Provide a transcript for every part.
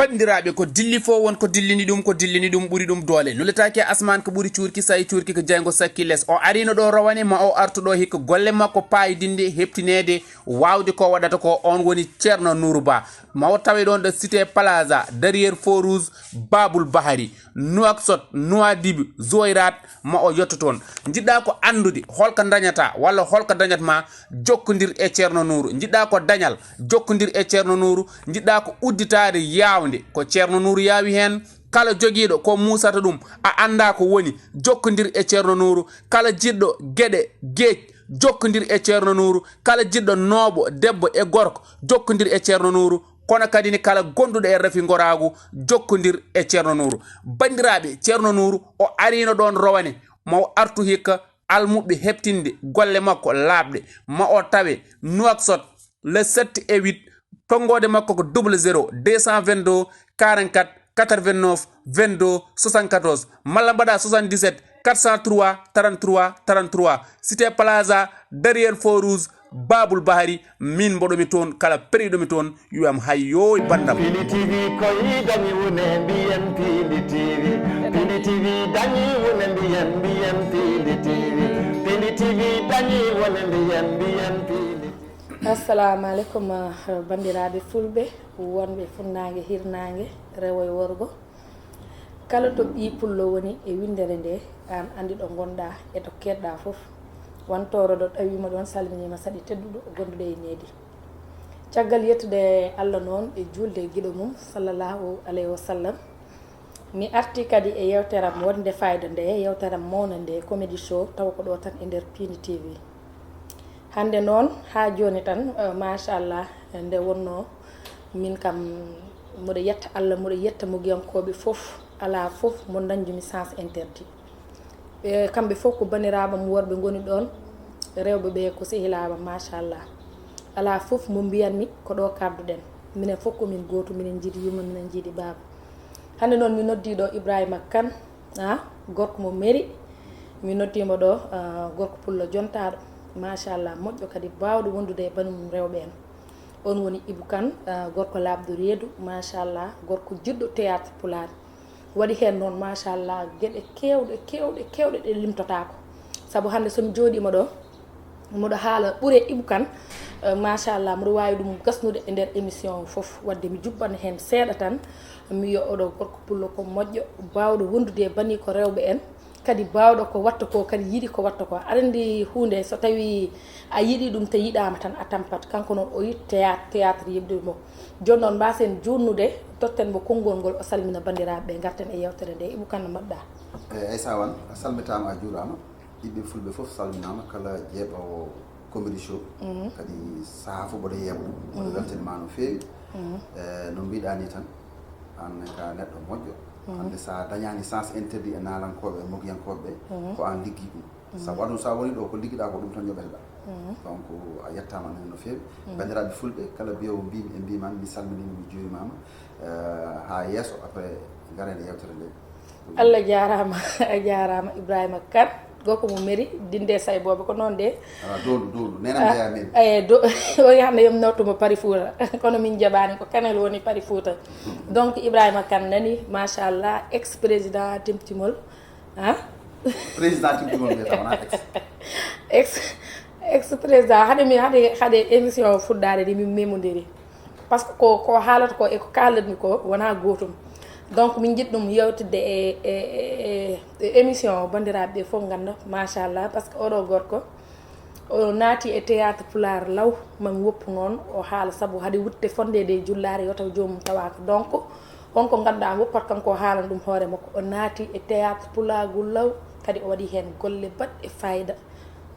bandiraɓe ko dilli fo won ko dillini ɗum ɓuri ɗum doole nuletake asman ko ɓuri cuurki sayi cuurki ko jeygo sakki less o arino ɗo rawane ma o artuɗo hikka golle makko payidinde heptinede wawde ko waɗata ko on woni ceerno nourou ba ma o tawe ɗon ɗo cité plaza derrière feu rouge babul bahari nouakchott nouadhibou zoyrat ma o yetto toon jiɗɗa ko andude holko dañata walla holko dañatma jokkodir e ceerno nourou jiɗɗa ko dañal jokkodir e ceerno nourou jiɗɗa ko udditade yawde ko ceerno nourou yawi hen kala joguiɗo ko musata ɗum a anda ko woni jokkodir e ceerno nourou kala jiɗɗo gueɗe gueej jokkodir e ceerno nourou kala jiɗɗo nooɓo debbo e gorko jokkodir e ceerno nourou kono kadi ni kala gonduɗo e rafi goragu jokkodir e ceerno nourou bandiraɓe ceerno nourou o arino ɗon rowane ma o artu hikka almuɓe heɓtinde golle makko laaɓɗe ma o tawe nouakchott le 7 et 8 tongode makko ko 00 222 44 89 22 74 malla mbaɗa 77 403 33 33 cité plaza derrière feu rouge babul bahari min mboɗomi toon kala periɗomi toon wiyam hayyo bandam Pili TV koyi dañi wone mbiyen Pili TV Pili TV dañi wone mbiyen Pili TV Pili TV dañi wone mbiyen Pili assalamu aleykum bandiraɓe fulɓe wonɓe funnague hirnague rewo e worgo kala to ɓi pullo woni e windere nde an andi ɗo gonɗa e to keɗɗa foof wantoro ɗo ɗawima ɗon salminima saɗi tedduɗo gonduɗe e needi caggal yettude Allah noon e julde guiɗo mum sallallahu alayhi wa sallam mi arti kadi e yewteram wonde fayida nde yewteram mawna nde comédie show taw ko ɗo tan e nder Pini TV hande noon ha joni tan machallah nde wonno min kam mboɗo yetta Allah mboɗo yetta mugiyankoɓe foof ala foof mo dañjumi sens interdit kamɓe fof ko baniraɓam worɓe goni ɗon rewɓe ɓe ko sehilaɓam machallah ala foof mo mbiyanmi ko ɗo karduɗen minen fof komin goto minen jiiɗi yumma minen jiiɗi baba hande noon mi noddiɗo Ibrahima Kane gorko mo mairie mi noddimo ɗo gorko pullo jontaɗo machallah moƴƴo kadi bawɗo wondude e banimum rewɓe en on woni Ibou Kane gorko labdo reedu machallah gorko jiɗɗo théâtre pulaar waɗi hen noon machallah gueɗe kewɗe ɗe limtotako saabu hande somi jooɗima ɗo moɗo haala ɓuure Ibou Kane machallah mboɗo wawi ɗum gasnude e nder émission foof wadde mi jubbanno hen seeɗa tan mi wiya oɗo gorko pullo ko moƴƴo bawɗo wondude e bani ko rewɓe en kadi bawɗo ko watta ko kadi yiiɗi ko watta ko aɗa andi hunde so tawi a yiiɗi ɗum te yiɗama tan a tampat kanko noon o yitti théâtre yimɗe mo joni noon mbasen junnude totten mo konngol ngol o salmina bandiraɓe ɓe garten e yewtere nde Ibou Kane no mbaɗɗa Aissa Wane a salmitama a juurama yimɓe fulɓe foof salminama kala jeeɓawo comédie show kadi saaha fof mboɗo yeeɓa ɗum mboɗo weltanima no feewi no mbiɗa ni tan an ka neɗɗo moƴƴo hande sa dañani sens interdit e nalankoɓe e mogiyankoɓe ko an liggi ɗum sabu aduna sa woni ɗo ko ligguiɗa ko ɗum tan yoɓeteɗa donc a yettama nen no feewi bandiraɓe fulɓe kala mbiyowo mbimi e mbimami mi salminima mi juurimama ha yesso après garen e yewtere nde Allah jarama a jarama Ibrahima Kane gorko mo mairie dinde sayboɓe ko noon de dowdu nenam jeeya min eyi o yahna yomi nawtumo Paris Fouta kono min jaɓani ko Kanel woni Paris Fouta donc Ibrahima Kane nani machallah ex président Timtimol président Timtimol mbiyata wona ex président haade émission fuɗɗade de min memodiri par ce que ko haalata ko eko kalatmi ko wona gotum donc min jiɗi ɗum yewtidde e émission bandiraɓe ɓe fof ganda machallah par ce que oɗo gorko o naati e théâtre pulaar law mami woppu noon o haala saabu haade wutte fondede e jullare yo taw jomum tawaka donc wonko ganduɗa woppat kanko o haalan ɗum hoore makko o naati e théâtre pulagu law kadi o waɗi hen golle baɗɗe fayida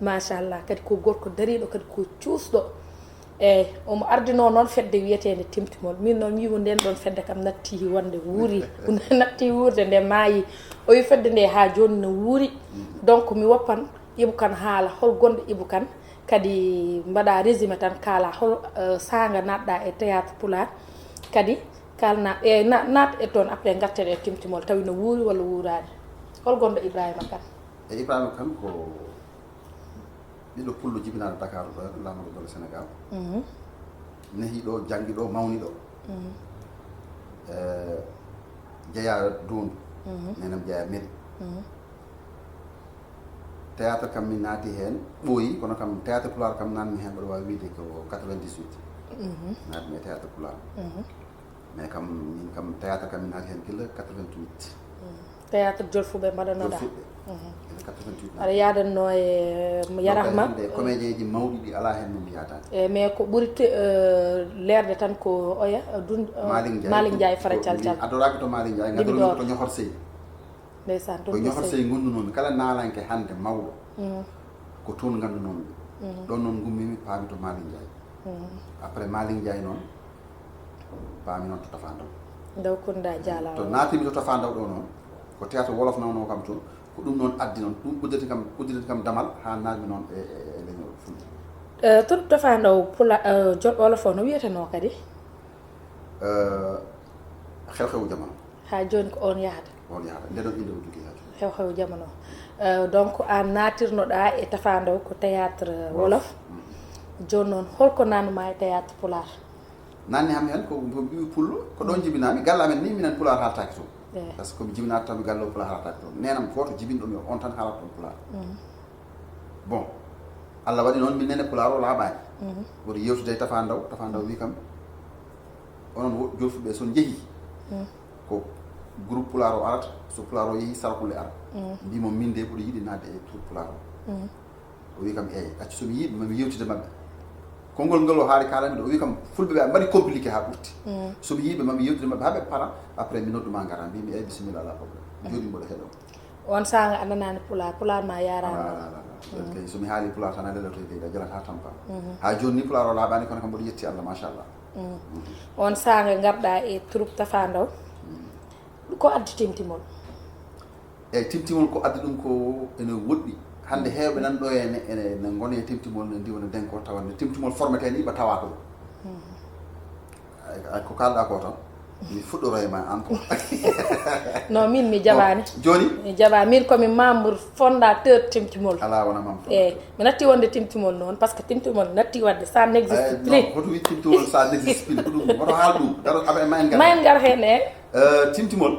machallah kadi ko gorko dariɗo kadi ko cuusɗo eyyi omo ardino noon fedde wiyetede Timtimol min noon mi wimo nden ɗon fedde kam natti wonde wuuri natti wuurde nde maayi o wi fedde nde ha joni no wuuri donc mi woppan Ibou Kane haala hol gonɗo Ibou Kane kadi mbaɗa résumé tan kaala hol sanga natɗa e théâtre pulaar kadi kalna e nat e toon après garten e Timtimol tawi no wuuri walla wuurani hol gonɗo Ibrahima Kane e Ibrahima Kane ko ɓiɗɗo pullo jibinaɗo Dakar ɗo laamuɗo dole Sénégal nehi ɗo janggi ɗo mawni ɗo jeeya dondu nenam jeeya meri théâtre kam min naati heen ɓooyi kono kam théâtre pulaar kam nanmi heen mbaɗa waawi wiide ko 98 naatmi e théâtre pulaar mais kam min kam théâtre kam min naati heen gila 88 théâtre jolfuɓe mbaɗanoɗa jolfuɓe 88 aɗa yadanno e yarahma comédien ji mawɗi ɗi ala heen nomi yadani e mais ko ɓuri leerde tan ko oya Malick Ndiaye fara calcal adoraki to Malick Ndiaye gadormi to ñohor sey ndeysan ko ñohor sey gondunomi kala naalanke hannde mawɗo ko toon nganndunomi ɗon noon gummimi paami to Malick Ndiaye après Malick Ndiaye noon paami noon to Tafandaw ndaw kunda jala to naatimi to Tafandaw ɗo noon ko théâtre wolof nawno kam toon ko ɗum noon addi noon ɗum udditi kam damal ha naatmi noon e leñol fulɓe to Tafandaw pula wolof o no wiyeteno kadi xew-xewu jamano ha joni ko on yahata nde ɗon inde o jogui ha joni xew-xewu jamano donc an natirnoɗa e Tafandaw ko théâtre wolof joni noon holko nannuma e théâtre pular nanni ham hen ko ɓiwi pullo ko ɗon jibinami galle amen ni minen pular haaltaki toon par ce que komi jibinade tan mi galle o pular haaltaki toon nenam goto jibinɗomi on tan haalata toon pular bon Allah waɗi noon min nene pular o laaɓani woto yewtude e Tafandaw wi kam onon jolfuɓe son jeehi ko groupe pular o arata so pular o yeehi sarkulle ara mbimo min de ɓuuri yiɗi nadde e tour pular o wi kam eyyi acci somi yiiɓe mami yewtide mabɓe konngol ngol o haali kalami ɗo o wi kam fulɓe ɓe a mbaɗi compliqué ha ɓurti somi yiiɓe mami yewtide mabɓe haaɓe para après mi nodduma gara mbimi eyyi bisimilla ala probléme joni mboɗo heeɗo on sanga andanani pular ma yarama kay somi haali pular tan a lelatoyde a jalat ha tampa ha joni ni pular o laaɓani kono kam mboɗo yetti Allah machallah on sanga garɗa e troupe Tafandaw ko addi timtimol eyyi timtimol ko addi ɗum ko ene woɗɗi hande heewɓe nan ɗo ene gone timtimol ne ndiwona denko tawanne timtimol formete ni ɓa tawa ɗo ko kalɗa ko tan mi fuɗɗoro e ma an ko non min mi jaɓani joni mi jaɓa min komi membre fondateur timtimol ala wona membre eyyi mi natti wonde timtimol noon par ce que timtimol natti wadde ça n'existe plus hoto wi timtimol ça n'existe plus ko ɗum woto haal ɗum daro aɓe ma en gar hen e timtimol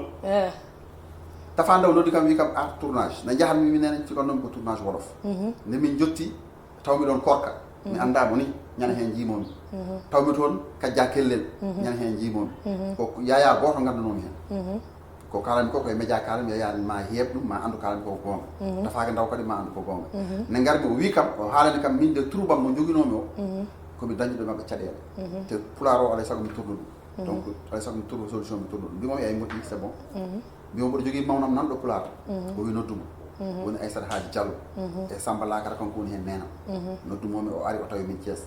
Tafandaw noddi kam wi kam art tournage ne jahanmi minen cikon noon ko tournage wolof nde min jotti tawmi ɗon korka mi andamo ni ñana hen jiimomi tawmi toon kajja kellel ñana hen jiimomi ko yaya goto gandunomi hen ko kalami ko koye média kalami yayani ma heeb ɗum ma andu kalami koko gonga Tafaka Ndaw kadi ma andu ko gonga ne garmi o wi kam o haalani kam min de troubam mo joguinomi o komi dañuɗo mabɓe caɗele te pular o alay saago mi tourno ɗum donc alay saago mi tourno solution mi tourno ɗum mbimomi ay moƴƴi c'est bon mbimo mboɗo jogui mawnam nanɗo pular o wi nodduma woni Aissata Hadji Diallo e Samba Lakara kanko woni hen nenam noddumomi o ari o tawi min Thiès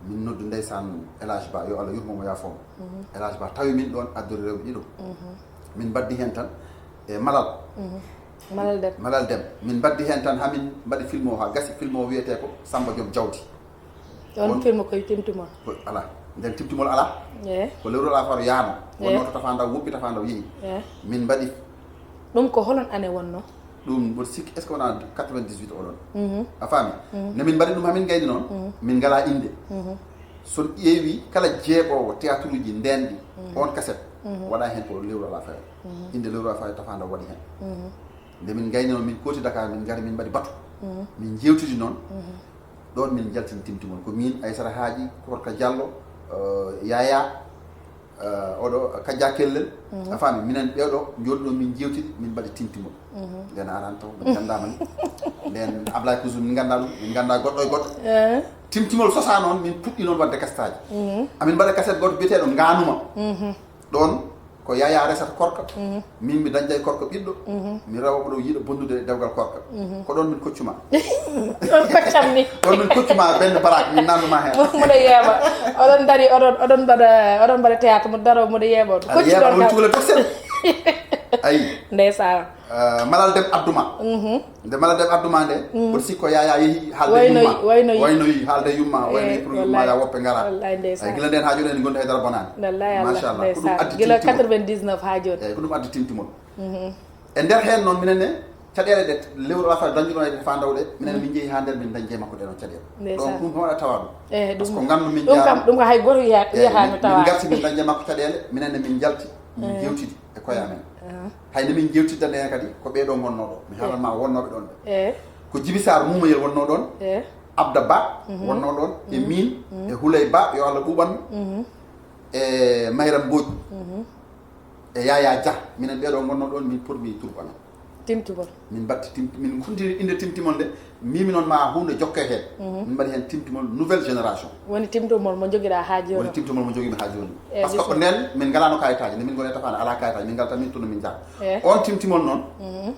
min noddu ndeysan Elage Ba yo Allah yurmomo yafomo Elage Ba tawi min ɗon addori rewɓe ɗiɗo min mbaddi hen tan e Malal Dem min mbaddi hen tan hamin mbaɗi film o ha gasi film o wiyete ko Samba Diom Diawdi on film koye timtimol ala nden timtimol ala ko lewru affaire yaama wonno to Tafandaw woppi Tafandaw yeehi min mbaɗi ɗum ko holon année wonno ɗum mboɗo sikki est ce que wona 98 oɗon a faami ne min mbaɗi ɗum hamin gayni noon min ngala inde son ƴeewi kala jeeɓowo théâtre uji ndenɗi on cassette waɗa hen ko lewru affaire inde lewru affaire Tafandaw waɗi hen nde min gayni noon min kooti Dakar min gari min mbaɗi batu min jewtidi noon ɗon min jaltini timtimol ko min Aissata Hadji Korka Diallo Yaya oɗo Kadja Kellel a faami minen ɓeɗo jooɗiɗo min jewtidi min mbaɗi timtimol nden arani taw min gandama ni nden Ablaye Kousum min ganda ɗum min ganda goɗɗo e goɗɗo timtimol sosa noon min puɗɗi noon wadde cassette aji amin mbaɗa cassette goto biyeteɗo ganuma ɗon ko Yaya resata Korka min mi dañƴa e Korka ɓiɗɗo mi rewa ɗo yiiɗo bonnude dewgal Korka ko ɗon min koccuma on koccam ni ɗon min koccuma bende barak min nannuma hen mboɗo yeeɓa oɗon dari oɗon mbaɗa théâtre mo daro mboɗo yeeɓa yeeɓa on cukalel tok seeɗa ayi ndeysan Malal Dem adduma nde Malal Dem adduma nde mboɗo sikko Yaya yeehi haalde waynoyi haalde yumma waynoyi pour yumma ya woppe ngara gila nden ha joni en gondi haydara bonani machallah ko ɗum addi gila 99 ha joni eyyi ko ɗum addi timtimol e nder hen noon minenne caɗele ɗe lewru affaire dañƴuɗo e Tafandaw ɗe minen min jeehi ha nder min dañje makko ɗe ɗon caɗele ɗon ɗum hoɗa tawa ɗum par ce que gandu min ɗum kam ɗum ko hay goto wiyatano tawa min garti min dañje makko caɗele minenne min jalti min jewtidi e koya men hayno min jewtidde nde kadi ko ɓeeɗo gonno ɗo mi haalanma wonnoɓe ɗon ɓe ko Djiby Sarr Moumayel wonno ɗon Abda Ba wonno ɗon e min e Houlay Ba yo Allah ɓuɓanmo e Mayram Mbodj e Yaya Dia minen ɓeeɗo gonno ɗon min pormi turɓana timtimol min batti min kuntini inde timtimol nde mimi noon ma hunde jokke heen min mbaɗi heen timtimol nouvelle génération woni timtimol mo joguiɗa ha joni woni timtimol mo joguimi ha joni par ce que ko nden min ngalano kayitaji nde min gone tafane ala kayitaji min ngalta min tono min jaa on timtimol noon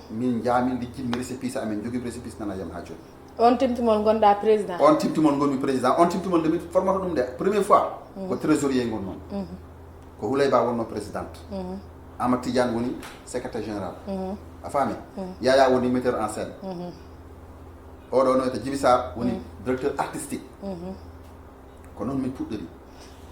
min jaamin lijjinmi récépissé amen joguimi récépissé nana yam ha joni on timtimol gonɗa président on timtimol gonmi président on timtimol nde min formata ɗum nde première fois ko trésorier gon noon ko Houlay Ba wonno présidente Amadou Tidiane woni secrétaire général a faami Yaya woni metteur en scène oɗo no wiyete Djiby Sarr woni directeur artistique ko noon min puɗɗori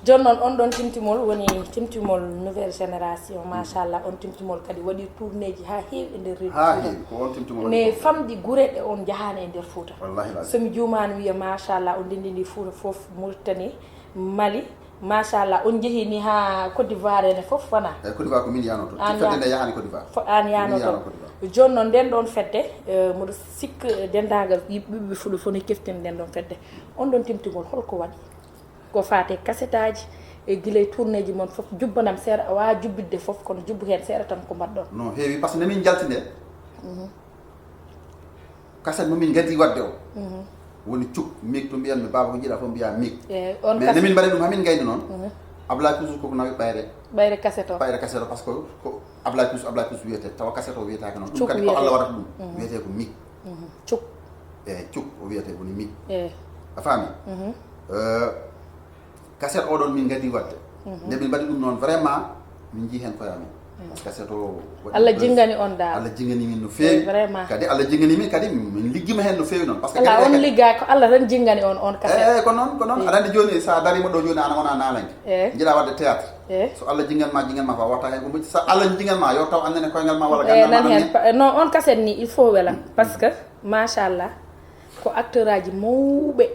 joni noon on ɗon timtimol woni timtimol nouvelle génération machallah on timtimol kadi waɗi tourné ji ha heewi e nder rewi ha heewi ko on timtimol mais famɗi guure ɗe on jahani e nder Fouta wallahi somi jumani wiya machallah on ndendini Fouta foof Mauritanie Mali machallah on jeehi ni ha Côte d'Ivoire ene foof wona e Côte d'Ivoire ko min yanoto fedde nde yahani Côte d'Ivoire an yanoto joni noon nden ɗon fedde mboɗo sikka dendagal ɓiɓɓe fuɗo fof ne keftini nden ɗon fedde on ɗon timtigol holko waɗi ko fate cassette aji e guilay tourné ji moon foof jubbanam seeɗa a wawa jubbitde foof kono jubbu hen seeɗa tan ko mbaɗɗon non heewi par ce que nemin jalti nde cassette momin gadi wadde o woni cuk mig to mbiyanmi baba ko jiiɗa fof mbiya mig mais nemin mbaɗi ɗum hamin gayni noon Ablaye Poussou koko nawi ɓayre cassette o par ce que ko Ablaye Poussou wiyete tawa cassette o wiyetake noon ɗum kadi ko Allah waɗata ɗum wiyete ko mig cuk eyyi cuk o wiyete woni mig a faami cassette oɗon min gadi wadde nde min mbaɗi ɗum noon vraiment min jii hen koyamen par ce que cassette o Allah jingani on dal Allah jingani min no feewi kadi Allah jingani min kadi min liggima hen no feewi noon par ce que Allah on ligga ko Allah tan jingani on cassette ko noon aɗa andi joni sa darima ɗo joni ana wona nalanke jiiɗa wadde théâtre so Allah jinganma fa watta hen ko moƴƴi so Allah jinganma yo taw annene koyngal ma walla nan hen non on cassette ni il faut wela par ce que machallah ko acteur aji mawɓe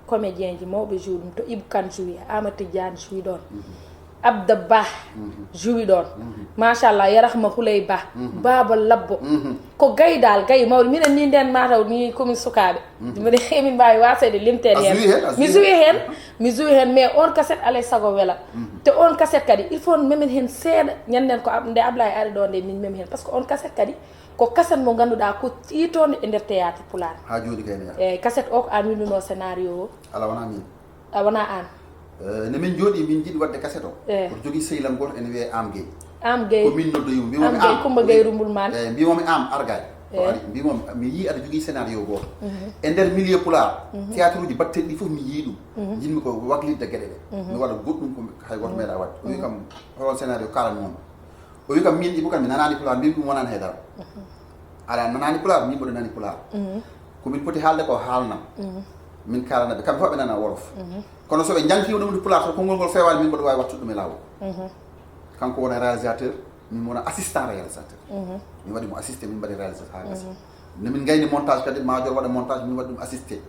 comédien ji mawɓe joue ɗum to Ibou Kane joui Amadou Tidiane joui ɗon Abda Ba joui ɗon machallah yarahma Houlay Ba Baba Labbo ko gaydal gay mawɗo minen ni nden mataw ni komin sukaɓe mine emin mbawi wasede limtede hen mi joui hen mais on cassette alay saago wela te on cassette kadi il faut memen hen seeɗa ñanden ko nde Ablaye ari ɗo nde min memi hen par ce que on cassette kadi ko cassette mo ganduɗa ko ƴiitode e nder théâtre Pulaar ha joni kayne eyyi cassette o ko an winduno scénario o ala wona min a wona an ne min jooɗi min jiiɗi wadde cassette o koto jogui sehlam goto ene wiye Am Gueye ko min noddoyimo mbimomi Gueye Coumba Gueye Rumbulman eyyi mbimomi Am Argay o ari mbimomi mi yii aɗa jogui scénario goto e nder milieu Pulaar théâtre uji batteɗi ɗi foof mi yii ɗum jinmi ko waglidde gueɗe ɗe mi waɗa goɗɗum ko hay goto meeɗa wadde o wi kam hol scénario kalanmomi o wi kam min Ibou Kane mi nanani Pulaar mbimi ɗum wonani haydara aɗa nanani Pulaar min mboɗo nani Pulaar komin poti haalde ko haalnam min kalanaɓe kamɓe fof ɓe nana wolof kono soɓe jankima ɗum de Pulaar so konngol ngol fewani min mboɗo wawi wattude ɗum e lawol kanko wona réalisateur min wona assistant réalisateur min waɗi mo assisté min mbaɗi réalisateur ha gasa nde min gayni montage kadi major waɗa montage min waɗi ɗum assisté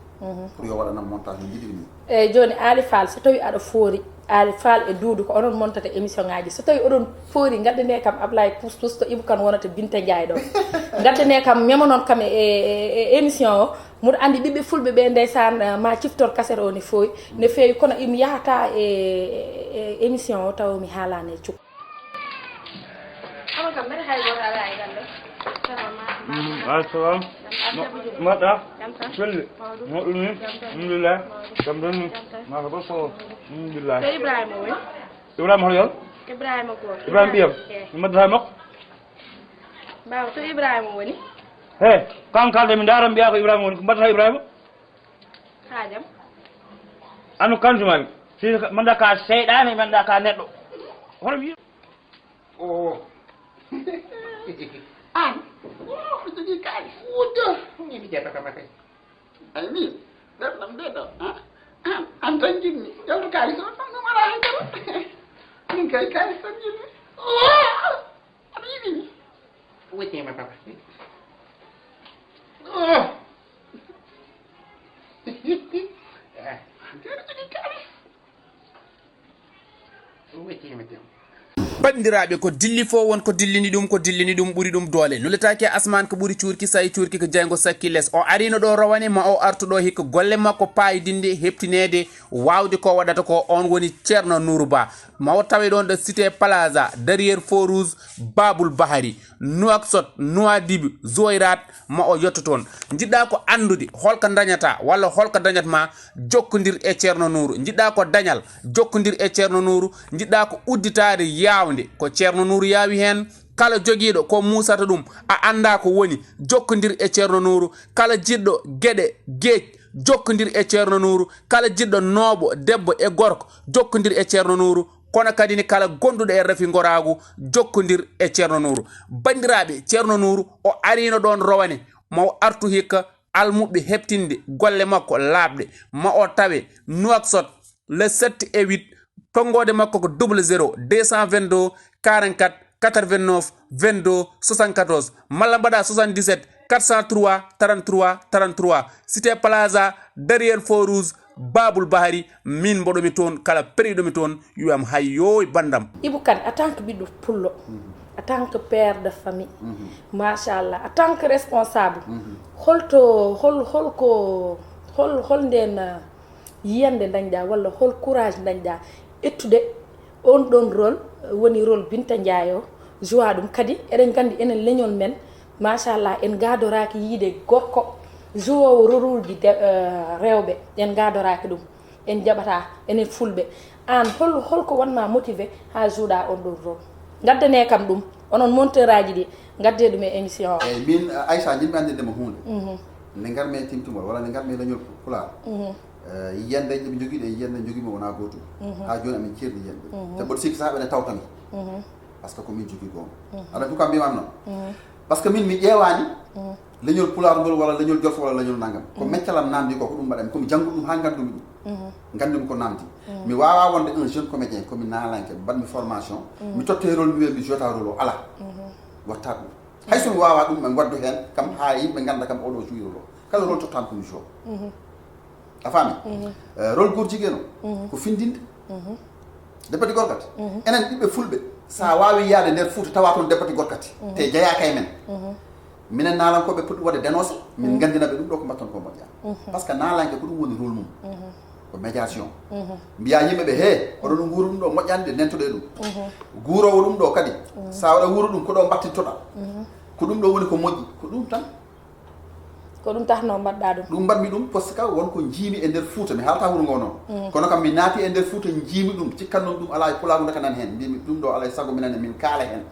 pour yo waɗanam montage min jiɗiri min eyyi joni Ali Fall so tawi aɗa foori Ali Fall e Doudou ko onon montata émission ngaji so tawi oɗon foori gaddane kam Ablaye Pousse to Ibou Kane wonata Binta Ndiaye ɗo gaddane kam mema noon kam e émission o muɗo andi ɓiɓɓe fulɓe ɓe ndeysan ma ciftor cassette o ne feewi kono imi yahata e émission o taw mi haalani e cuk kam mbeɗa hay goto ala e galle assalam mbaɗɗa selli moɗum ni alhamdulillah kam ɗon ni maka bo so alhamdulillah to Ibrahima woni Ibrahima hoɗo yon Ibrahima goto Ibrahima ɓiyam mbaddata makko mbawa to Ibrahima woni he kan kalde mi daara mbiya ko Ibrahima woni ko mbaddata Ibrahima haajam anu kanjumami si manda ka seyɗani manda ka neɗɗo hono mi Oh. An, ko jogii kaali fuuta mi jetta kama kay ay min ɗerɗam nde ɗo an tan jinmi jaltu kaali so tan ɗum ala haydara min kay kaali tan jinmi aɗa yiɗimi wettima papa aɗa jogii kaali wettima tem bandiraɓe ko dilli fo won ko dillini ɗum ɓuuri ɗum doole nuletake asman ko ɓuuri cuurki sayi cuurki ko jeygo sakki less o arino ɗo rawane ma o artuɗo hikka golle makko payidinde heptinede wawde ko waɗata ko on woni ceerno nourou ba ma o tawe ɗon ɗo cité plaza derrière faux rouge babul bahari nouaksot nouadibi zoyrat ma o yetto toon jiɗɗa ko andude holko dañata walla holko dañatma jokkodir e ceerno nourou jiɗɗa ko dañal jokkodir e ceerno nourou jiɗɗa ko udditade yawde ko ceerno nourou yaawi hen kala joguiɗo ko musata ɗum a anda ko woni jokkodir e ceerno nourou kala jiɗɗo gueɗe gueej jokkodir e ceerno nourou kala jiɗɗo nooɓo debbo e gorko jokkodir e ceerno nourou kono kadi ni kala gonduɗo e rafi goragu jokkodir e ceerno nourou bandiraɓe ceerno nourou o arino ɗon rowane ma o artu hikka almuɓe heptinde golle makko laaɓɗe ma o tawe nouaksot le 7 et 8 tongode makko ko 00 222 44 89 22 74 malla mbaɗa 77 403 33 33 cité plaza derrière faux rouge babul bahari min mboɗomi toon kala periɗomi toon wiyam hayyoy bandam Ibou Kane en tant que ɓiɗɗo pullo en tant que père de famille machallah en tant que responsable hol nden yiyande dañɗa walla hol courage dañɗa ettude on ɗon rôle woni rôle Binta Ndiaye o joua ɗum kadi eɗen gandi enen leñol men machallah en gadoraki yiide gorko jowowo rôle ji rewɓe en gadoraki ɗum en jaɓata enen fulɓe an holko wonma motivé ha jouɗa on ɗon rôle gaddane kam ɗum onon monteur aji ɗi gadde ɗum e émission o eyyi min Aissa jinmi andindema hunde nde garmi e Timtimol walla nde garmi e leñol Pulaar yiyande ɓe joguiɗe yiyande joguimi wona gotum ha joni amin cerdi yiyande te mboɗo sikki saha ɓene tawtami par ce que komin jogui goom aɗa tout kam mbimam noon par ce que min mi ƴeewani leñol Pulaar ngol walla leñol Jolfo walla leñol naggam ko meccalam namdi ko ɗum mbaɗami komi janggu ɗum ha gandumi ɗum gandumi ko namdi mi wawa wonde un jeune comédien komi nalanke mbaɗmi formation mi totte rôle mi wiya mi jota rôle o ala watta ɗum hay somi wawa ɗum ɓe gaddu hen kam ha yimɓe ganda kam oɗo jouir rôle kala rôle tottami komi jo a faami rôle goor jigueno ko findinde debati gorkati enen ɓiɓɓe fulɓe sa wawi yaade nder Fouta tawa toon debati gorkati te jeyaka e men minen nalankoɓe puɗɗi waɗe dénoncé min gandinaɓe ɗum ɗo ko mbatton ko moƴƴa par ce que nalanke ko ɗum woni rôle mum ko médiation mbiya yimɓeɓe he oɗo ɗum guuro ɗum ɗo moƴƴani de nentoɗe ɗum guurowo ɗum ɗo kadi sa waɗa wuuro ɗum ko ɗo mbattintoɗa ko ɗum ɗo woni ko moƴƴi ko ɗum tan ko ɗum tahno mbaɗɗa ɗum ɗum mbaɗmi ɗum par ce que wonko jiimi e nder Fouta mi haalta wuuro ngo noon kono kam mi naati e nder Fouta jiimi ɗum cikkannoon ɗum ala e Pulaar deka nan hen mbimi ɗum ɗo alay saago minenne min kaala hen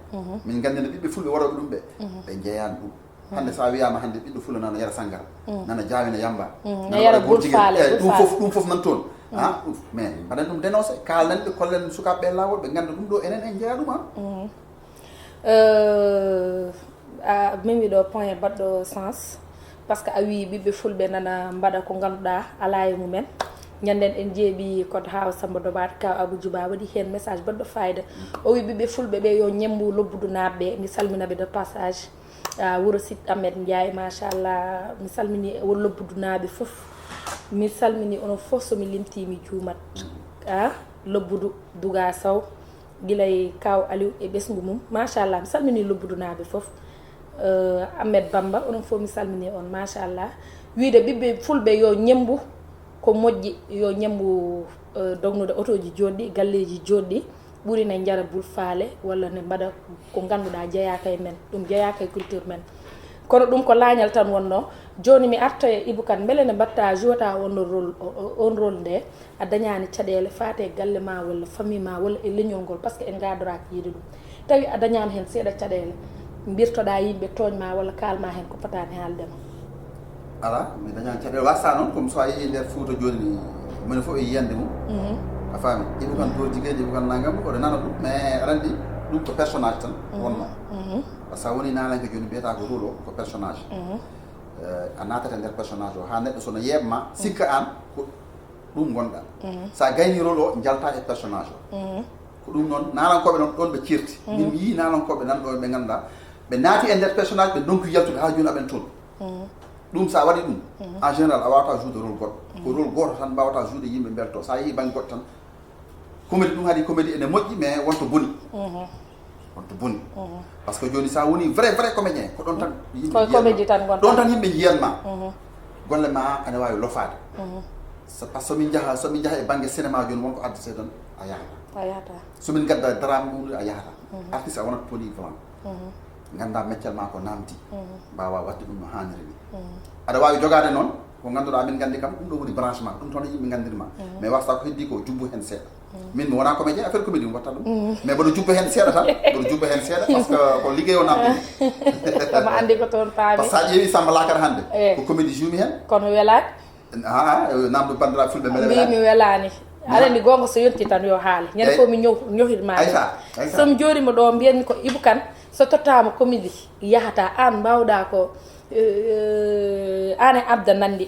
min gandina ɓiɓɓe fulɓe waɗoɓe ɗum ɓe jeeyani ɗum hande sa wiyama hande ɓiɗɗo fulla nana yara sangara nana jawina yamba ɗum foof nan toon mais mbaɗen ɗum dénoncé kalnen ɓe kollen sukaɓeɓe lawol ɓe ganda ɗum ɗo enen en jeeya ɗum a memi ɗo point baɗɗo sens par ce que a wi ɓiɓɓe fulɓe nana mbaɗa ko ganduɗa ala e mumen ñanden en jeeɓi code haw Samba Dobat kaw Abou Djouba waɗi hen message baɗɗo fayida o wi ɓiɓɓe fulɓe ɓe yo ñembu lobbudu naɓɓe mi salminaɓe de passage wuuro Sit Ahmed Ndiaye machallah mi salmini won lobbudu naaɓe foof mi salmini onon foof somi limti mi juumat lobbudu Douga Sow guilay kaw Aliou e ɓesgu mum machallah mi salmini lobbudu naaɓe foof Ahmed Bamba onon fof mi salmini on machallah wiide ɓiɓɓe fulɓe yo ñembu ko moƴƴi yo ñembu dognude otoji joɗɗi galleji joɗɗi ɓuri ne jara bul faale walla ne mbaɗa ko ganduɗa jeyaka e men ɗum jeyaka e culture men kono ɗum ko lañal tan wonno joni mi arta e Ibou Kane beele ne mbatta jouata on rôle nde a dañani caɗele fate galle ma walla famille ma walla e leñol ngol par ce que en gadoraki yiide ɗum tawi a dañani hen seeɗa caɗele birtoɗa yimɓe toñma walla kalma hen ko potani haaldema ala mi dañani caɗele wasta noon comme so a yeehi nder Fouta joni mone foof e yiyande mum a faami Ibou Kane toor jigueji Ibou Kane naggam oɗo nana ɗum mais aɗa andi ɗum ko personnage tan wonno par ce que a woni nalanke joni mbiyata ko rôle o ko personnage a natata nder personnage o ha neɗɗo sono yeɓma sikka an ko ɗum gonɗa sa gayni rôle o jalta e personnage o ko ɗum noon nalankoɓe noon ɗon ɓe cirti min mi yi nalankoɓe nan ɗo ɓe ganduɗa ɓe naati e nder personnage ɓe donki yaltude ha joni aɓen toon ɗum sa waɗi ɗum en général a wawata joude rôle goɗɗo ko rôle goto tan mbawata joude yimɓe belto sa yeehi banggue goɗɗo tan comédie ɗum haadi comédie ene moƴƴi mais wonto boni on to boni parce que joni sa woni vrai comédien ko don tan ko comédie tan gon don tan yimbe yiyatma golle ma ane wawi lofade parce que min jaha so min jaha e bangue cinéma joni wonko addi sedon a yahata so min gadda drame mum a yahata artiste a wonat polyvalent ganda meccal ma ko namdi mbawa wadde ɗum no hanniri ni aɗa wawi jogade noon ko ganduɗa min gandi kam ɗum ɗo woni branchement ɗum toon yimɓe gandirma mais wasta ko heddi ko jubbo hen seeɗa min mi wona comédien affaire comédie mi watta ɗum mais boɗo jubbo hen seeɗa tan boɗo jubbo hen seeɗa par ce que ko ligguey o namdi ma andi ko toon paami par ce que sa ƴeewi Samba Lakar hande ko comédie jumi hen kono welani namdo bandiraɓe fulɓe mbimi welani aɗa andi gonga so yonti tan yo haale ñande fof mi ñohitma somi jorima ɗo mbiyanmi ko Ibou Kane so tottama comédie yahata an mbawɗa ko an e Abda nandi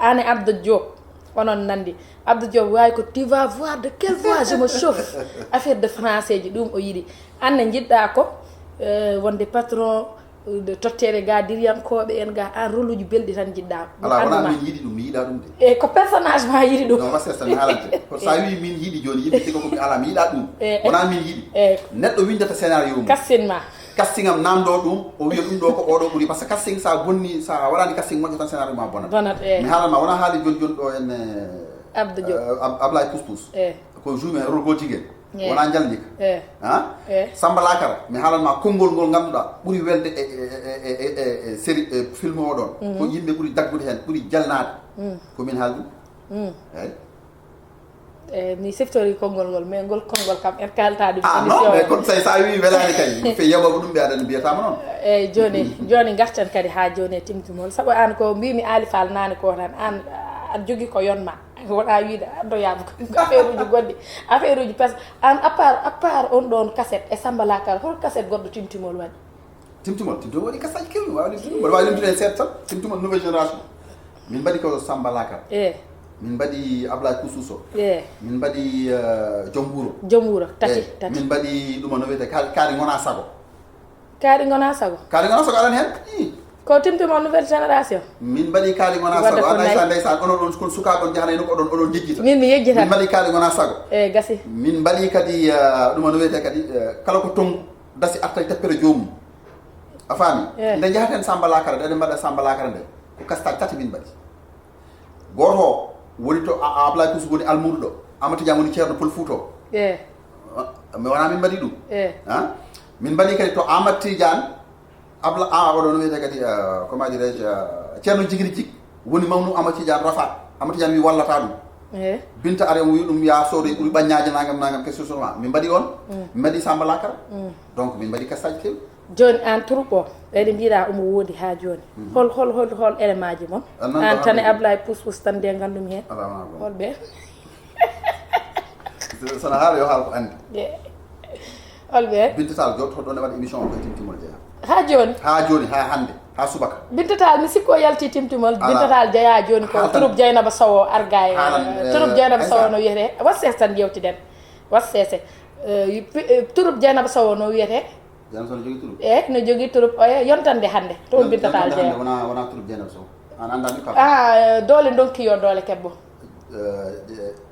an e Abda Diop onon nandi Abda Diop wawi ko tu vas voir de quelle voix je me chauffe affaire de français ji ɗum o yiɗi anne jiɗɗa ko wonde patron de tottere ga diriyankoɓe en ga an rôle uji belɗi tan jiɗɗa ala wona min yiɗi ɗum mi yiɗa ɗum de e ko personnage ma yiɗi ɗum non wasesta mi haalante sa wi min yiɗi joni yimɓe tigo komi ala mi yiɗa ɗum wona min yiɗi neɗɗo windata scénario mum casting ma casting am namdo ɗum o wiya ɗum ɗo ko oɗo ɓuuri par ce que casting sa bonni sa waɗani casting moƴƴo tan scénario ma bonat mi haalanma wona haali joni joni ɗo en Abdou Diop Ablaye Pouspous ko joumi hen rôle gotigel wona jaldika Samba Lakar mi haalanma konngol ngol ganduɗa ɓuuri welde e série film o ɗon ko yimɓe ɓuuri daggude hen ɓuuri jalnade komin haali ɗum mi siftori konngol ngol mais ngol konngol kam en kalta ɗum non mais comme ça sa wi welani kay fe yaɓoɓe ɗum ɓe aɗani mbiyatama noon eyyi joni garten kadi ha joni e timtimol saabu an ko mbimi Ali Fall nane ko tan an aɗa jogui ko yonma wona wiide addoyama affaire uji goɗɗi affaire uji par ce que an à part on ɗon cassette e Samba Lakar hol cassette goɗɗo timtimol waɗi timtimol waɗi kasaji kewɗi wawi timtimol wawi limtude hen seeɗa tan timtimol nouvelle génération min mbaɗi ko Samba Lakar min mbaɗi Ablaye Poussouso min mbaɗi Joom Wuuro tati min mbaɗi ɗuma no wiyete kaari gona sago aɗani hen ko timtimol nouvelle génération min mbaɗi kaali gona sago aɗa ndeysan onon ɗon kon sukaɓe on jahanay no oɗon jejjita min mi yejjita min mbaɗi kaali gona sago gasi min mbaɗi kadi ɗuma no wiyete kadi kala ko tongu dasi arta teppere joomum a faami nde jahaten Samba Lakar nde mbaɗa Samba Lakar nde ko kastaji tati min mbaɗi goto o woni to Ablaye Poussou woni almuɗo ɗo Amadou Tidiane woni ceerno Pol Fouta o mi wona min mbaɗi ɗum min mbaɗi kadi to Amadou Tidiane oɗo no wiyete kadi comment dirais je ceerno Jigiri Jig woni mawnu Amadou Tidiane Rafa Amadou Tidiane wi wallata ɗum Binta Are wi ɗum ya soodo ɓuuri ɓaññaji nagam question seulement min mbaɗi on min mbaɗi Samba Lakar donc min mbaɗi kastaji kewi joni an troupe o ɓeyde mbiɗa omo woodi ha joni hol élément ji moon an tan e Ablaye Pouspous tan nde gandumi hen hol ɓe sono haala yo haala ko andi hol ɓe Binta Tall jotto ɗon e waɗa émission o koye timtimol jeeya ha joni ha hande ha subaka Binta Tall mi sikko yalti timtimol Binta Tall jeeya joni ko troupe Dieynaba Sow arga e troupe Dieynaba Sow no wiyete wat seese tan jewtiden wat seese troupe Dieynaba Sow no wiyete no jogui troupe yontande hande toon Binta Tall jeeya wona troupe Dieynaba Sow an andami doole donki yo doole kebbo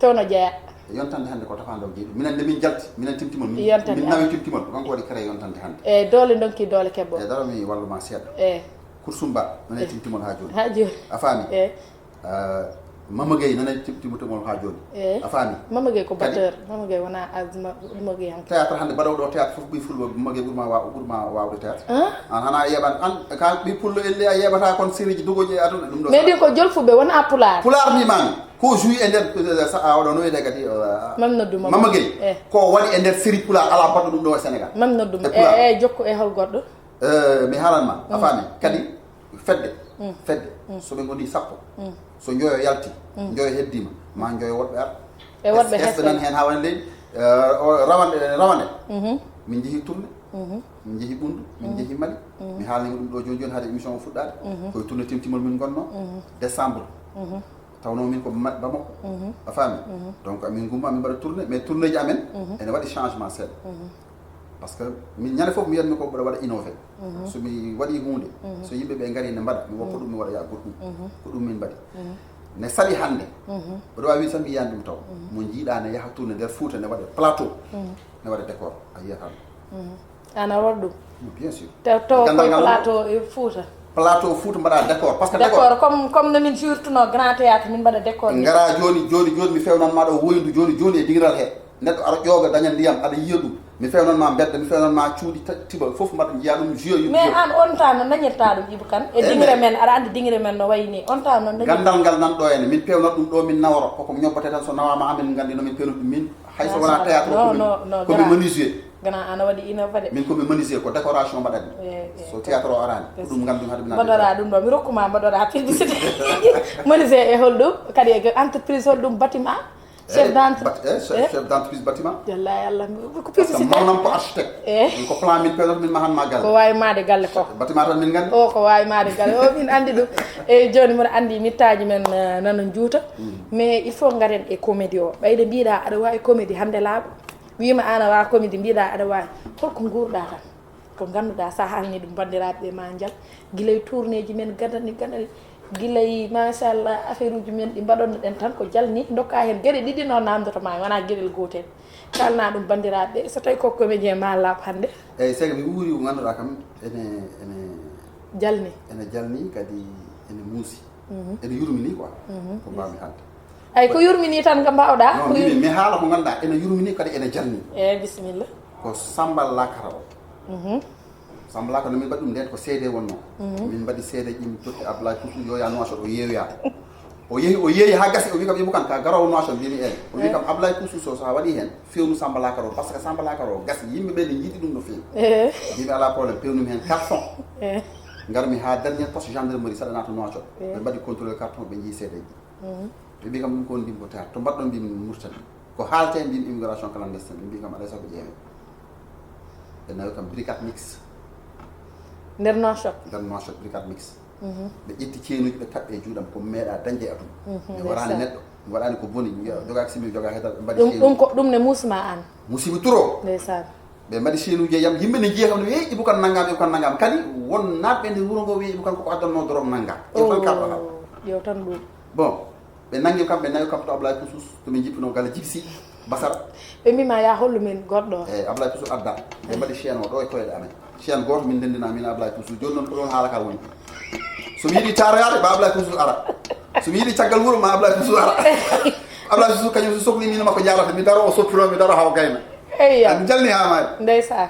to no jeeya yontande hande ko tafando jiiɗo minen nde min jalti minen timtimol min nawi timtimol kanko waɗi créé yontande hande doole donki doole kebbo daro mi walluma seeɗa Kursumba nane timtimol ha joni a faami Mama Gueye nane timtimol ha joni a faami Mama Gueye ko batteur Mama Gueye wona asma Mama Gueye hanke théâtre hande mbaɗowo ɗo théâtre fof ɓi fulɓe Mama Gueye ɓurma wawde théâtre an hana yeɓan an ka ɓi pullo elle a yeɓata kon série ji dogoji e aduna ɗum ɗo mais ɗin ko jolfuɓe wona pular mimami ko jouyi e nder oɗo no wiyete kadi Mama Gueye ko waɗi e nder série pular ala baɗɗo ɗum ɗo e Sénégal mam nodduma jokku e hol goɗɗo mi haalanma a faami kadi fedde soɓe goni sappo so joyo yalti joyo heddima ma joyo woɗɓe ar e woɗɓe hesɓe nan hen ha woni leydi rawande min jeehi tourné min jeehi ɓundu min jeehi Mali mi haalnima ɗum ɗo joni haade émission o fuɗɗade koye tourné timtimol min gonno décembre tawno min ko Bamako a faami donc min gumma min mbaɗa tourné mais tourné ji amen ene waɗi changement seeɗa par ce que min ñande fof mi yiyatmi ko mbaɗa waɗa innové somi waɗi hunde so yimɓeɓe gari ne mbaɗa mi woppa ɗum mi waɗa ya goɗɗum ko ɗum min mbaɗi ne sali hande mbaɗa wawi tan mi yiyani ɗum taw mo jiiɗa ne yaaha tourné nder Fouta ne waɗa plateau ne waɗa décor a yiyata ɗum ana waɗa ɗum bien sûr to koye plateau e Fouta plateau Fouta mbaɗa décor par ce que décor comme no min jurtuno grand théâtre min mbaɗa décor ngara joni mi fewnanma ɗo woyndu joni e dingiral he neɗɗo aɗa ƴooga daña ndiyam aɗa yiya ɗum mi fewnanma bedda mi fewnanma cuuɗi tiba fof mbaɗa jiya ɗum jeu mais an on temps no dañirta ɗum Ibou Kane e dingre men aɗa andi dingre men no wayi ni on temps noon gandal ngal nan ɗo ene min pewnat ɗum ɗo min nawra koko ñobbate tan so nawama amin gandi nomin pewnu ɗum min hayso wona théâtre komi menuisier gana ana waɗi innova de min komi menuisier ko décoration mbaɗatmi so théâtre o arani ko ɗum gandum hade mbaɗora ɗum ɗo mi rokkuma mbaɗora publicité menuisier e holɗum kadi e entreprise holɗum bâtiment chef d'entreprise bâtiment wallahi Allah ko publicité mawnam ko architecte ko plan min pewnat min mahanma galle ko wawi made galle ko bâtiment tan min gandi ko wawi made galle o min andi ɗum e joni mbiɗa andi mittaji men nana juuta mais il faut garen e comédie o ɓayde mbiɗa aɗa wawi comédie hande laaɓa wima an a wawa comédie mbiɗa aɗa wawi holko guurɗa tan ko ganduɗa sa halni ɗum bandiraɓe ɓe ma dial guilay tourné ji men gadani guilay machallah affaire uji men ɗi mbaɗonno ɗen tan ko jalni dokka hen gueɗe ɗiɗi noon namdotoma wona gueɗel gotel kalna ɗum bandiraɓe so tawi ko comédien ma laaɓ hande eyyi sege mi wuuri ko ganduɗa kam ene jalni kadi ene muusi ene yurmini quoi ko mbawmi haalde ay ko yurmini tan ko mbawɗa non mi haala ko ganduɗa ene yurmini kadi ene jalni bisimilla ko Samba Lakara o Samba Lakara no min mbaɗi ɗum nden ko seede wonno min mbaɗi seede ƴimi totti Abdoulaye Poussou yo ya noaso o yeeyoya o yeeyi ha gasi o wi kam Ibou Kane ka garowo noaso mbimi o wi kam Abdoulaye Poussou so ha waɗi hen fewnu Samba Lakara o par ce que Samba Lakara o gasi yimɓeɓe ne jiiɗi ɗum no fewi mbimi ala probléme pewnumi hen carton garmi ha dernier poste gendarmerie saɗa nata noaco ɓe mbaɗi contrôle carton ɓe jii seedeji ɓe mbi kam ɗum ko ndimbo théâtre to mbaɗɗon mbimi Mourtani ko haalte mbimi immigration clandestine ɓe mbi kam aɗa sago ƴeewe ɓe nawi kam brigade mix nder Nouakchott brigade mix ɓe ƴetti ceenuji ɓe kaɓɓe e juuɗam ko meeɗa dañde e aduna mi waɗani neɗɗo mi waɗani ko boni jogaki simi joga heetal ɓe mbaɗi ɗum ne musma an musiba turo ndeysan ɓe mbaɗi ceenuji e yam yimɓe ne jiiya kam ne weyi Ibou Kane naggam kadi won natɓe nde wuuro ngo weyi Ibou Kane koko addanno dorom naggam ƴew tan kalɗo ha ƴew tan ɗum bon ɓe nangi kam ɓe nawi kam to Abdoulaye Poussou tomin jippino galle Djibsi Basara ɓe mbima ya hollu min goɗɗo eyyi Abdoulaye Poussou adda ɓe mbaɗi chaine o ɗo e koyeɗe amen chaine goto min ndendina min Abdoulaye Poussou joni noon ko ɗon haala kal woni somi yiiɗi taroyade ma Abdoulaye Poussou ara somi yiiɗi caggal wuuro ma Abdoulaye Poussou ara Abdoulaye Poussou kañum so sohli min makko jarata mi daro o soppiro mi daro haw gayna eyya mi jalni ha maari ndeysan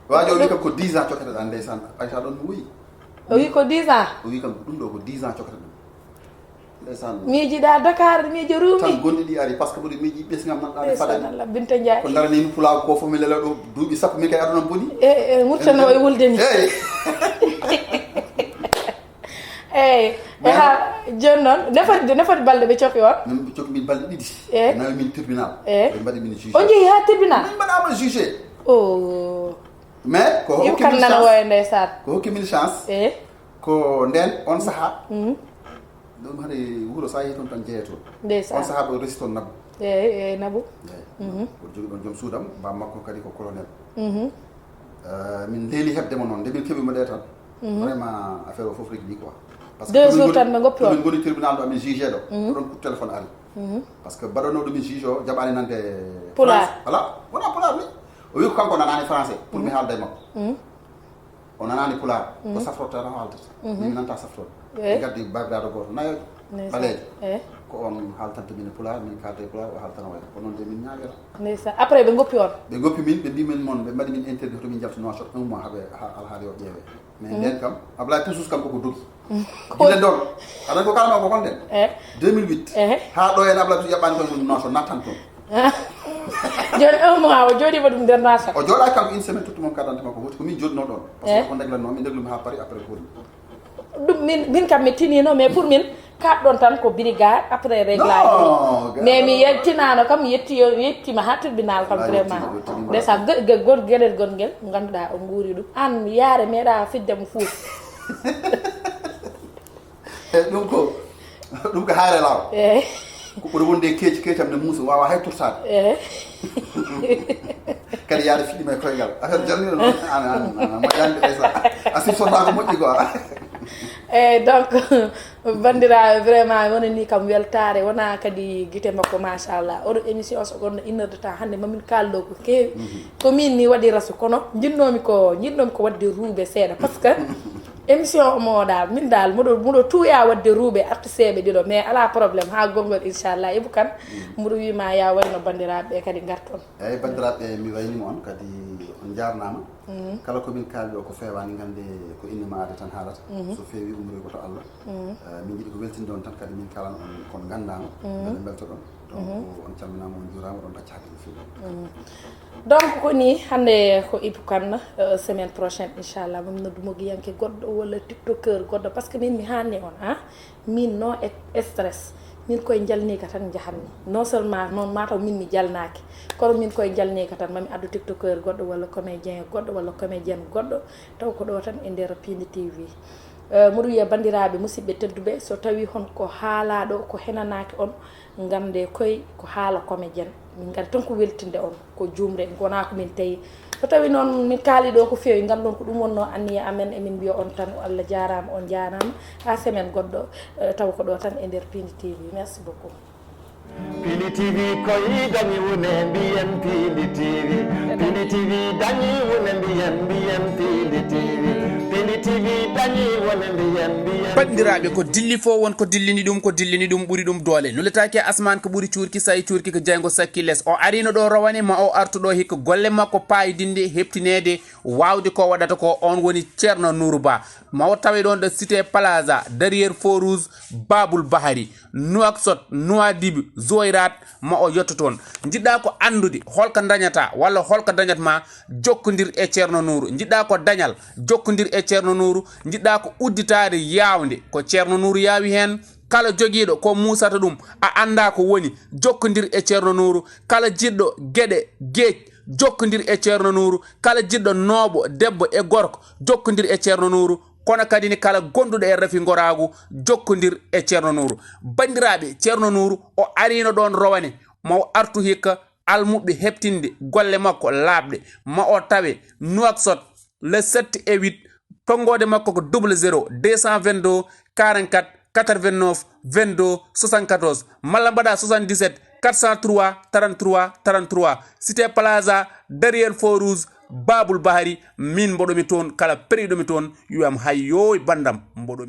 wajo o wi kam ko 10 ans cokketeɗa ndeysan Aïcha ɗon mi woyi o wi ko 10 ans o wi kam ɗum ɗo ko 10 ans cokkete ɗum ndeysan miijiɗa Dakar miijo Rumi tan gonɗi ɗi ari par ce que ɓuuri miiji ɓesgam nanɗade faɗani Allah Binta Ndiaye ko daranimi pulago ko fof mi lelo ɗo duuɓi sappo min kay aduna boni Mourtani o e wuldeni eyyi ha joni noon nefati balɗe ɓe cokki on min ɓe cokki min balɗe ɗiɗi nawi min tribunal ɓe mbaɗi min juge on jeehi ha tribunal min mbaɗama jugé mais ko Ibou Kane nana woya ndeysan ko hokki min chance ko nden on saaha ɗum hade wuuro sa yehi toon tan jeeyato ndeysan on saaha ɓe resi toon Nabou eyyi Nabou ko jogui ɗon joom suudam bam makko kadi ko colonel min leeli heɓdemo noon nde min keeɓimo ɗe tan vraiment affaire o foof regli quoi par ce que 2 jours tan ɓe goppi on min goni tribunal ɗo amin jugé ɗo ɗon coup téléphone ari par ce que mbaɗono ɗumin juge o jaɓani nande Pulaar voilà wona Pulaar ni o wi ko kanko nanani français pour mi haalda e makko o nanani Pulaar ko safrote tan o haaldata min nanta safrode ɓe gaddi babiraɗo goto nayojo ɓaleejo ko on haaltanta min e Pulaar min kalde e Pulaar o haaltana wayta ko noon de min ñaawira ndeysan après ɓe goppi on ɓe goppi min ɓe mbimin moon ɓe mbaɗi min interdit tomin jalta Nouakchott 1 mois haaɓe alhaali o ƴeewe mais nden kam Abdoulaye Poussou kam koko dogi gila ɗon aɗa ko kalama ko kon nden 2008 ha ɗo hen Abdoulaye Poussou yaɓɓani koye mum Nouakchott nattan toon joni 1 mois o jooɗima ɗum nder Nouakchott o jooɗaki kanko une semaine tottumon carte makko hoti ko min joɗino ɗon par ce que ko deglanno min deglumi ha paari après koori ɗum min kam mi tinino mais pour min kaɗɗon tan ko brigade après réglage mais mi yettinano kam mi yettima ha tribunal kam vraiment ndeysan gueɗel gonguel ganduɗa o guuri ɗum an yaare meeɗa fiddemo Fouta eyyi ɗum ko haare law ko ɓuri wonde keecam ne muusa wawa hay tourtade kadi yaade fiɗɗima e koygal affaire jalnino noon an moƴƴande ɓeysa a sifsotako moƴƴi quoi eyyi donc bandiraɓe vraiment wona ni kam weltare wona kadi guite makko machallah oɗo émission so gonno 1 heure de temps hande mamin kaldo ko kewi komin ni waɗi rasu kono jinnomi ko wadde ruube seeɗa par ce que émission omo dal min dal moɗo tuuya wadde ruube artiseɓe ɗiɗo mais ala probléme ha gongol inchallah Ibou Kane mboɗo wima ya wayno bandiraɓe kadi garton eyyi bandiraɓe mi waynima on kadi on jarnama kala komin kaldi o ko fewani gande ko inde maade tan haalata so fewi umri koto Allah min jiiɗi ko weltinde on tan kadi min kalan on kon gandama beɗe belto ɗon donc on calminama on jurama ɗon ɗacca hakkille fewi donc ko ni hande ko Ibou Kane semaine prochaine inchallah mami noddumo guiyanke goɗɗo walla tiktokeur goɗɗo par ce que min mi hanni on min no stress min koye jalnika tan jahanmi non seulement noon mataw min mi jalnaki kono min koye jalnika tan mami addu tiktokeur goɗɗo walla comédien goɗɗo walla comédienne goɗɗo taw ko ɗo tan e nder Pindi TV moɗo wiya bandiraɓe musidɓe tedduɓe so tawi hon ko haalaɗo ko henanaki on gande koye ko haala comédienne min gandi tan ko weltinde on ko jumre gona ko min tawi so tawi noon min kaali ɗo ko fewi gandon ko ɗum wonno anniya amen emin mbiya on tan Allah jarama on jarama ha semaine goɗɗo taw ko ɗo tan e nder Pindi TV merci beaucoup. Pindi TV koyi dañi wone mbiyen Pindi TV. Pindi TV dañi wone mbiyen Pindi TV. Pindi TV dañi wone mbiyen. bandiraɓe ko dilli fo won ko dillini ɗum ɓuuri ɗum doole nuletake asman ko ɓuuri cuurki sayi cuurki ko jeygo sakki less o arino ɗo rowane ma o artuɗo hikka golle makko payidinde heptinede wawde ko waɗata ko on woni Ceerno Nourou Ba ma o tawe ɗon ɗo cité plaza derrière feu rouge Babul Bahari Nouakchott Nouadhibou Zoyrat ma o yetto toon jiɗɗa ko andude holko dañata walla holko dañatma jokkodir e Ceerno Nourou jiɗɗa ko dañal jokkodir e Ceerno Nourou jiɗɗa ko udditade yawde ko Ceerno Nourou yawi hen kala joguiɗo ko musata ɗum a anda ko woni jokkodir e Ceerno Nourou kala jiɗɗo gueɗe gueej jokkodir e Ceerno Nourou kala jiɗɗo nooɓo debbo e gorko jokkodir e Ceerno Nourou kono kadi ni kala gonduɗo e rafi goragu jokkodir e Ceerno Nourou bandiraɓe Ceerno Nourou o arino ɗon rowane ma o artu hikka almuɓe heptinde golle makko laaɓɗe ma o tawe Nouakchott le 7 et 8 tongode makko ko 00 222 44 89 22 74 malla mbaɗa 77 403 33 33 cité plaza derrière feu rouge Babul Bahari min mboɗomi toon kala periɗomi toon wiyam hayyoy bandam mboɗomi